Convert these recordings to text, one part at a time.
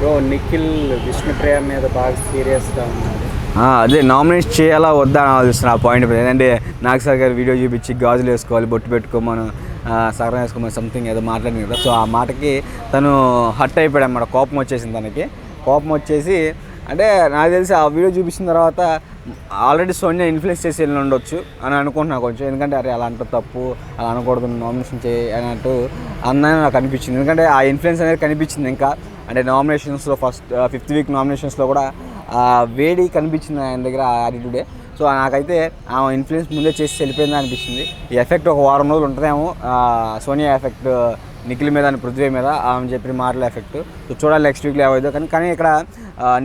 Bro Nikhil Vishnupriya మీద బాగా సీరియస్గా ఉన్నాడు. అదే నామినేట్ చేయాలా వద్దా అని ఆలోచిస్తున్నా. ఆ పాయింట్ ఏంటంటే నాగ్ సార్ గారు వీడియో చూపించి గాజులు వేసుకోవాలి, బొట్టు పెట్టుకోమను, సగరం వేసుకోమని సంథింగ్ ఏదో మాట్లాడింది కదా. సో ఆ మాటకి తను హర్ట్ అయిపోయాడు అన్నమాట. కోపం వచ్చేసింది తనకి. కోపం వచ్చేసి అంటే నాకు తెలిసి ఆ వీడియో చూపించిన తర్వాత ఆల్రెడీ సోనియా ఇన్ఫ్లుయెన్స్ చేసి వెళ్ళి ఉండొచ్చు అని అనుకుంటున్నా కొంచెం. ఎందుకంటే అరే అలా అంటే తప్పు, అలా అనకూడదు, నామినేషన్ చేయి అన్నట్టు అందని నాకు అనిపించింది. ఎందుకంటే ఆ ఇన్ఫ్లుయెన్స్ అనేది కనిపించింది. ఇంకా అంటే నామినేషన్స్లో ఫిఫ్త్ వీక్ నామినేషన్స్లో కూడా వేడి కనిపించింది ఆయన దగ్గర, ఆ యాటిట్యూడే. సో నాకైతే ఆ ఇన్ఫ్లుయెన్స్ ముందే చేసి వెళ్ళిపోయింది అనిపించింది. ఈ ఎఫెక్ట్ ఒక వారం రోజులు ఉంటుందేమో, సోనియా ఎఫెక్ట్ నిఖిల్ మీద అని పృథ్వీ మీద ఆమె చెప్పిన మాటల ఎఫెక్ట్. సో చూడాలి నెక్స్ట్ వీక్లో ఏవైతే. కానీ ఇక్కడ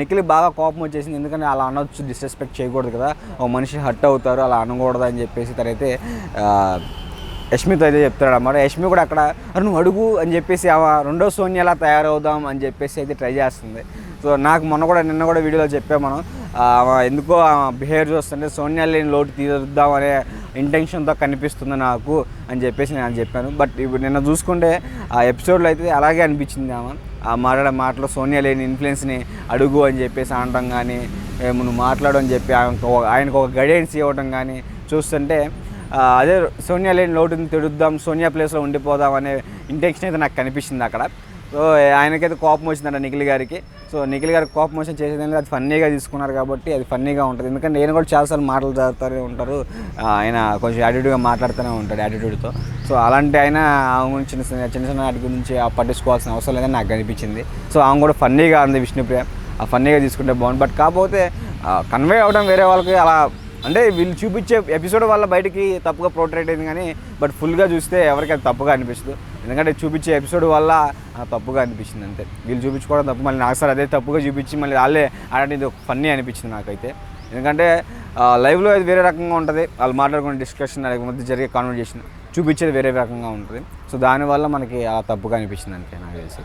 నిఖిల్ బాగా కోపం వచ్చేసింది. ఎందుకంటే అలా అనొచ్చు, డిస్రెస్పెక్ట్ చేయకూడదు కదా, ఒక మనిషి హర్ట్ అవుతారు, అలా అనకూడదు అని చెప్పేసి తనైతే యష్మితో అయితే చెప్తాడు అన్నమాట. యష్మి కూడా అక్కడ నువ్వు అడుగు అని చెప్పేసి రెండో సోనియాలా తయారవుదాం అని చెప్పేసి అయితే ట్రై చేస్తుంది. సో నాకు నిన్న కూడా వీడియోలో చెప్పాము మనం, ఎందుకో బిహేవియర్ చూస్తుంటే సోనియా లేని లోటు తీరుద్దాం అనే ఇంటెన్షన్తో కనిపిస్తుంది నాకు అని చెప్పేసి నేను చెప్పాను. బట్ ఇప్పుడు నిన్న చూసుకుంటే ఆ ఎపిసోడ్లో అయితే అలాగే అనిపించింది. ఆ మాట్లాడే మాటలో సోనియా లేని ఇన్ఫ్లుయెన్స్ని అడుగు అని చెప్పేసి అనడం కానీ, నువ్వు మాట్లాడు అని చెప్పి ఆయనకు ఒక గైడెన్స్ ఇవ్వడం కానీ చూస్తుంటే అదే సోనియా లేని లోటుని తెడుద్దాం, సోనియా ప్లేస్లో ఉండిపోదాం అనే ఇంటెన్షన్ అయితే నాకు కనిపించింది అక్కడ. సో ఆయనకైతే కోపం వచ్చిందంట నిఖిల్ గారికి. సో నిఖిల్ గారికి కోపం వచ్చి చేసేది అది ఫన్నీగా తీసుకున్నారు కాబట్టి అది ఫన్నీగా ఉంటుంది. ఎందుకంటే నేను కూడా చాలాసార్లు మాటలు చదువుతూనే ఉంటారు, ఆయన కొంచెం యాటిట్యూడ్గా మాట్లాడుతూనే ఉంటాడు యాటిట్యూడ్తో. సో అలాంటి ఆయన ఆమె చిన్న చిన్న వాటి గురించి పట్టించుకోవాల్సిన అవసరం లేదని నాకు అనిపించింది. సో ఆమె కూడా ఫన్నీగా ఉంది విష్ణుప్రియ, ఆ ఫన్నీగా తీసుకుంటే బాగుంది. బట్ కాకపోతే కన్వే అవ్వడం వేరే వాళ్ళకి అలా అంటే వీళ్ళు చూపించే ఎపిసోడ్ వల్ల బయటికి తప్పుగా పోర్ట్రేట్ అయింది. కానీ బట్ ఫుల్గా చూస్తే ఎవరికి అది తప్పుగా అనిపిస్తుంది. ఎందుకంటే చూపించే ఎపిసోడ్ వల్ల తప్పుగా అనిపించింది అంతే. వీళ్ళు చూపించుకోవడం తప్పు, మళ్ళీ నాకు సార్ అదే తప్పుగా చూపించి మళ్ళీ వాళ్ళే ఆడేది ఫన్నీ అనిపించింది నాకైతే. ఎందుకంటే లైవ్లో అది వేరే రకంగా ఉంటుంది, వాళ్ళు మాట్లాడుకునే డిస్కషన్ మధ్య జరిగే కాన్వర్జేషన్, చూపించేది వేరే రకంగా ఉంటుంది. సో దానివల్ల మనకి తప్పుగా అనిపించింది అంతే నాకు తెలిసి.